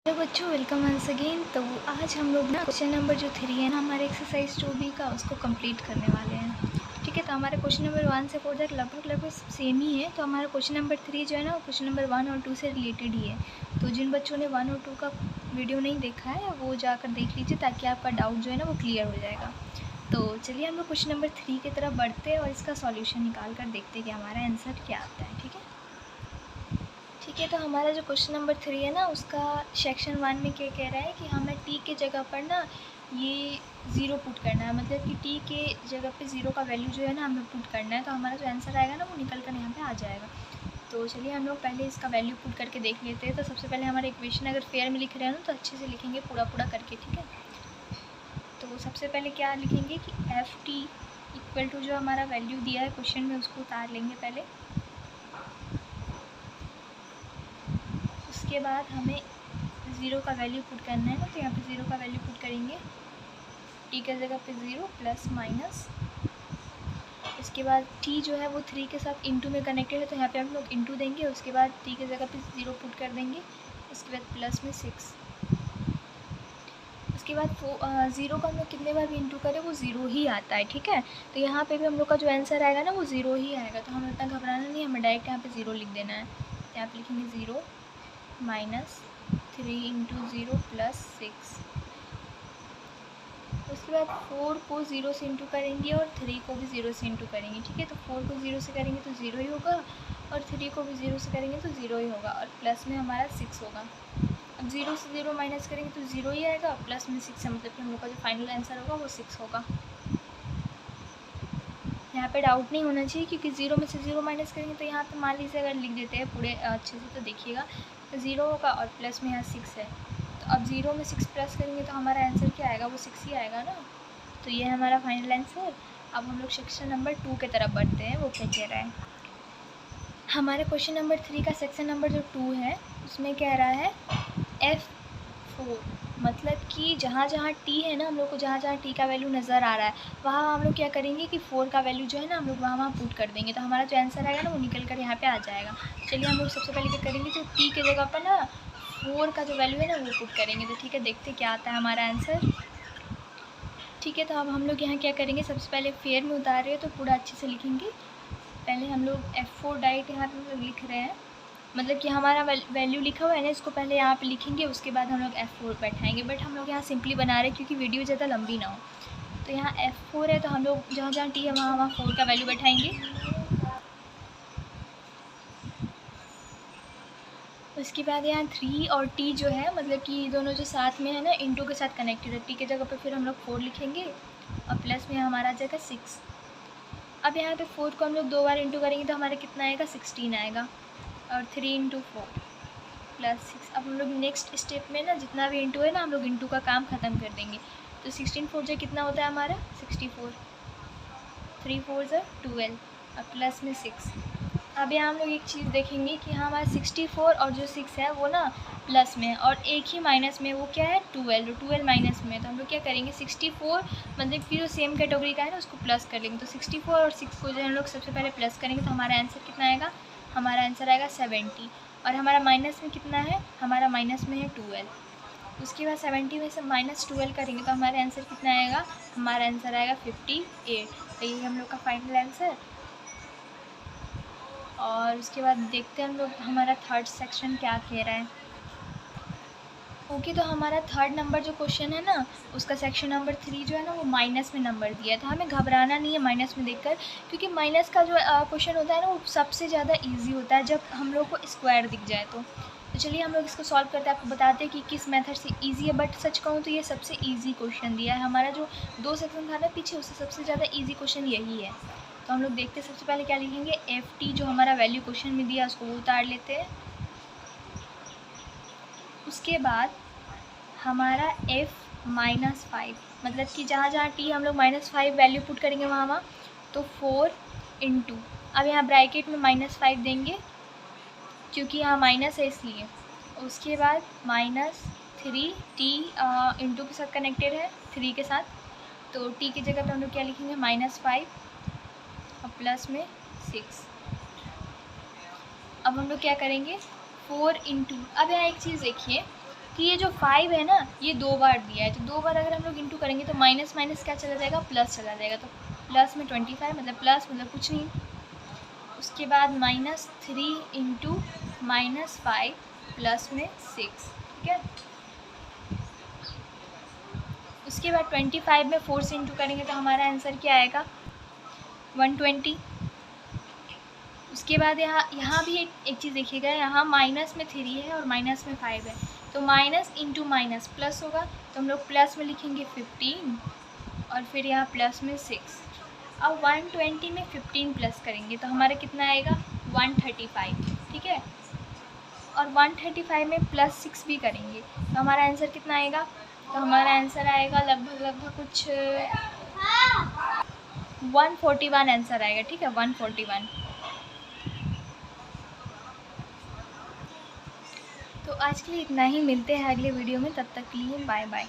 Hello बच्चों, welcome once again. तो आज हम लोग ना क्वेश्चन नंबर जो 3 है ना हमारे एक्सरसाइज 2B का, उसको कंप्लीट करने वाले हैं। ठीक है, तो हमारे क्वेश्चन नंबर 1 से 4 तक लगभग सेम ही है। तो हमारा क्वेश्चन नंबर 3 जो है ना वो क्वेश्चन नंबर 1 और 2 से रिलेटेड ही है। तो जिन बच्चों ने 1 और 2 का वीडियो नहीं देखा है वो जाकर देख लीजिए, ताकि आपका डाउट जो है ना वो क्लियर हो जाएगा। तो चलिए हम लोग क्वेश्चन नंबर 3 की तरफ बढ़ते हैं और इसका सॉल्यूशन निकाल कर देखते हैं कि हमारा आंसर क्या आता है। ठीक है, तो हमारा जो क्वेश्चन नंबर 3 है ना उसका सेक्शन 1 में क्या कह रहा है कि हमें टी के जगह पर ना ये 0 पुट करना है। मतलब कि टी के जगह पे 0 का वैल्यू जो है ना हमें पुट करना है। तो हमारा जो आंसर आएगा ना वो निकल कर यहाँ पे आ जाएगा। तो चलिए हम लोग पहले इसका वैल्यू पुट करके देख लेते हैं। तो सबसे पहले हमारा इक्वेशन अगर फेयर में लिख रहे हैं ना तो अच्छे से लिखेंगे पूरा करके। ठीक है, तो सबसे पहले क्या लिखेंगे कि एफ टी इक्वल टू जो हमारा वैल्यू दिया है क्वेश्चन में उसको उतार लेंगे पहले। उसके बाद हमें 0 का वैल्यू पुट करना है ना, तो यहाँ पे 0 का वैल्यू पुट करेंगे टी के जगह पे 0 प्लस माइनस। इसके बाद टी जो है वो 3 के साथ इंटू में कनेक्टेड है, तो यहाँ पे हम लोग इंटू देंगे। उसके बाद टी के जगह पे 0 पुट कर देंगे। उसके बाद प्लस में 6। उसके बाद 0 का हम लोग कितने बार भी इंटू करें वो 0 ही आता है। ठीक है, तो यहाँ पे भी हम लोग का जो आंसर आएगा ना वो 0 ही आएगा। तो हमें इतना घबराना नहीं, हमें डायरेक्ट यहाँ पे 0 लिख देना है। तो यहाँ पे लिखेंगे 0 माइनस 3 इंटू 0 प्लस 6। उसके बाद 4 को 0 से इंटू करेंगे और 3 को भी 0 से इंटू करेंगे। ठीक है, तो 4 को 0 से करेंगे तो 0 ही होगा, और 3 को भी 0 से करेंगे तो 0 ही होगा, और प्लस में हमारा 6 होगा। अब 0 से 0 माइनस करेंगे तो 0 ही आएगा, प्लस में 6 है, मतलब कि हम लोग का जो फाइनल आंसर होगा वो 6 होगा। यहाँ पे डाउट नहीं होना चाहिए, क्योंकि 0 में से 0 माइनस करेंगे तो यहाँ पे मान लीजिए अगर लिख देते हैं पूरे अच्छे से, तो देखिएगा 0 होगा और प्लस में यहाँ 6 है। तो अब 0 में 6 प्लस करेंगे तो हमारा आंसर क्या आएगा, वो 6 ही आएगा ना। तो ये है हमारा फाइनल आंसर। अब हम लोग सेक्शन नंबर 2 की तरफ बढ़ते हैं। वो क्या कह रहा है, हमारे क्वेश्चन नंबर 3 का सेक्शन नंबर जो 2 है उसमें कह रहा है F4, मतलब कि जहाँ जहाँ टी है ना, हम लोग को जहाँ जहाँ टी का वैल्यू नज़र आ रहा है वहाँ हम लोग क्या करेंगे कि 4 का वैल्यू जो है ना हम लोग वहाँ पुट कर देंगे। तो हमारा जो आंसर आएगा ना वो निकल कर यहाँ पे आ जाएगा। चलिए हम लोग सबसे पहले क्या करेंगे, तो टी के जगह पर ना 4 का जो वैल्यू है ना वो पुट करेंगे। तो ठीक है, देखते क्या आता है हमारा आंसर। ठीक है, तो अब हम लोग यहाँ क्या करेंगे, सबसे पहले फेयर में उतार रहे हैं तो पूरा अच्छे से लिखेंगे। पहले हम लोग F4 डाइट यहाँ पे लिख रहे हैं, मतलब कि हमारा वैल्यू लिखा हुआ है ना, इसको पहले यहाँ पे लिखेंगे, उसके बाद हम लोग F4 बैठाएंगे। बट हम लोग यहाँ सिंपली बना रहे हैं क्योंकि वीडियो ज़्यादा लंबी ना हो। तो यहाँ F4 है, तो हम लोग जहाँ जहाँ टी है वहाँ वहाँ 4 का वैल्यू बैठाएंगे। उसके बाद यहाँ 3 और टी जो है, मतलब कि दोनों जो साथ में है ना इंटू के साथ कनेक्टेड है, टी की जगह पर फिर हम लोग 4 लिखेंगे और प्लस में हमारा आ जाएगा 6। अब यहाँ पे 4 को हम लोग 2 बार इंटू करेंगे तो हमारा कितना आएगा, 16 आएगा, और 3 इंटू 4 प्लस 6। अब हम लोग नेक्स्ट स्टेप में ना जितना भी इंटू है ना हम लोग इंटू का काम ख़त्म कर देंगे। तो 16 4 जो कितना होता है हमारा 64, 3 4 जो 12 और प्लस में 6। अब यहाँ हम लोग एक चीज़ देखेंगे कि हाँ हमारा 64 और जो 6 है वो ना प्लस में है, और एक ही माइनस में, वो क्या है 12, 12 माइनस में है। तो हम लोग क्या करेंगे 64 मतलब कि जो सेम कैटेगरी का है ना उसको प्लस कर लेंगे। तो 64 और 6 को जो हम लोग सबसे पहले प्लस करेंगे तो हमारा आंसर कितना आएगा, हमारा आंसर आएगा 70। और हमारा माइनस में कितना है, हमारा माइनस में है 12। उसके बाद 70 में से -12 करेंगे तो हमारा आंसर कितना आएगा, हमारा आंसर आएगा 58। तो ये हम लोग का फाइनल आंसर। और उसके बाद देखते हैं हम लोग हमारा थर्ड सेक्शन क्या कह रहा है। ओके, तो हमारा थर्ड नंबर जो क्वेश्चन है ना उसका सेक्शन नंबर 3 जो है ना वो माइनस में नंबर दिया है। तो हमें घबराना नहीं है माइनस में देखकर, क्योंकि माइनस का जो क्वेश्चन होता है ना वो सबसे ज़्यादा ईजी होता है जब हम लोग को स्क्वायर दिख जाए। तो चलिए हम लोग इसको सॉल्व करते हैं, आपको बताते हैं कि किस मेथड से ईजी है। बट सच कहूँ तो ये सबसे ईजी क्वेश्चन दिया है। हमारा जो 2 सेक्शन था ना पीछे, उससे सबसे ज़्यादा ईजी क्वेश्चन यही है। तो हम लोग देखते हैं, सबसे पहले क्या लिखेंगे, FT जो हमारा वैल्यू क्वेश्चन में दिया उसको वो उतार लेते हैं। उसके बाद हमारा F-5, मतलब कि जहाँ जहाँ टी हम लोग -5 वैल्यू पुट करेंगे वहाँ वहाँ, तो 4 इंटू, अब यहाँ ब्रैकेट में -5 देंगे क्योंकि यहाँ माइनस है इसलिए। उसके बाद -3, टी इंटू के साथ कनेक्टेड है 3 के साथ, तो टी की जगह पे हम लोग क्या लिखेंगे -5 और प्लस में 6। अब हम लोग क्या करेंगे 4 इंटू, अब यहाँ एक चीज़ देखिए, कि ये जो 5 है ना ये 2 बार दिया है, तो 2 बार अगर हम लोग इंटू करेंगे तो माइनस माइनस क्या चला जाएगा, प्लस चला जाएगा। तो प्लस में 25 मतलब प्लस मतलब कुछ नहीं। उसके बाद -3 इंटू -5 प्लस में 6, ठीक है। उसके बाद 25 में 4 से इंटू करेंगे तो हमारा आंसर क्या आएगा, 120। उसके बाद यहाँ भी एक चीज़ देखिएगा, यहाँ माइनस में 3 है और माइनस में 5 है, तो माइनस इंटू माइनस प्लस होगा, तो हम लोग प्लस में लिखेंगे 15 और फिर यहाँ प्लस में 6। अब 120 में 15 प्लस करेंगे तो हमारा कितना आएगा, 135, ठीक है। और 135 में प्लस 6 भी करेंगे तो हमारा आंसर कितना आएगा, तो हमारा आंसर आएगा लगभग कुछ 141 आंसर आएगा, ठीक है, 141। तो आज के लिए इतना ही, मिलते हैं अगले वीडियो में, तब तक के लिए बाय बाय।